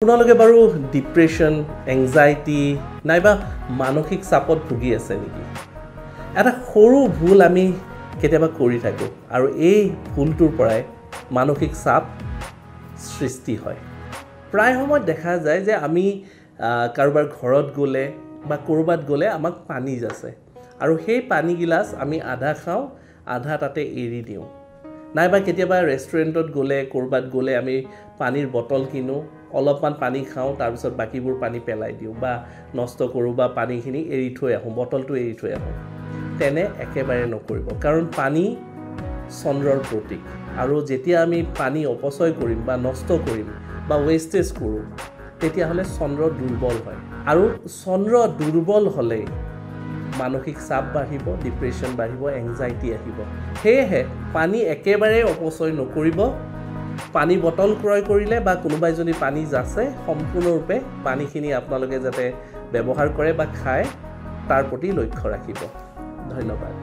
আপোনালোকে বাৰু depression anxiety নাইবা মানসিক চাপত ভুগি আছে নেকি এটা সৰু ভুল আমি কেতিয়াবা কৰি থাকোঁ আৰু এই ভুলটোৰ পৰাই মানসিক চাপ সৃষ্টি হয় প্ৰায় সময়ত দেখা যায় যে আমি কাৰোবাৰ ঘৰত গ'লে বা ক'ৰবাত গ'লে আমাক পানী যাচে আৰু সেই পানী গিলাচ আমি আধা খাওঁ আধা তাতে এৰি দিওঁ নাইবা কেতিয়াবা ৰেষ্টুৰেণ্টত গ'লে ক'ৰবাত গ'লে আমি পানীৰ বটল কিনো অলপমান পানী খাওঁ তাৰপিছত বাকিবোৰ পানী পেলাই দিওঁ বা নষ্ট কৰোঁ বা পানীখিনি এৰি থৈ আহোঁ বটলটো এৰি থৈ আহোঁ তেনে একেবাৰে নকৰিব কাৰণ পানী চন্দ্ৰৰ প্ৰতীক আৰু যেতিয়া আমি পানী অপচয় কৰিম বা নষ্ট কৰিম বা ৱেষ্টেজ কৰোঁ তেতিয়াহ'লে চন্দ্ৰ দুৰ্বল হয় আৰু চন্দ্ৰ দুৰ্বল হ'লে মানসিক চাপ বাঢ়িব ডিপ্ৰেশ্যন বাঢ়িব এংজাইটি আহিব সেয়েহে পানী একেবাৰে অপচয় নকৰিব পানী বটল ক্ৰয় কৰিলে বা কোনোবাই যদি পানী যাচে সম্পূৰ্ণৰূপে পানীখিনি আপোনালোকে যাতে ব্যৱহাৰ কৰে বা খায় তাৰ প্ৰতি লক্ষ্য ৰাখিব ধন্যবাদ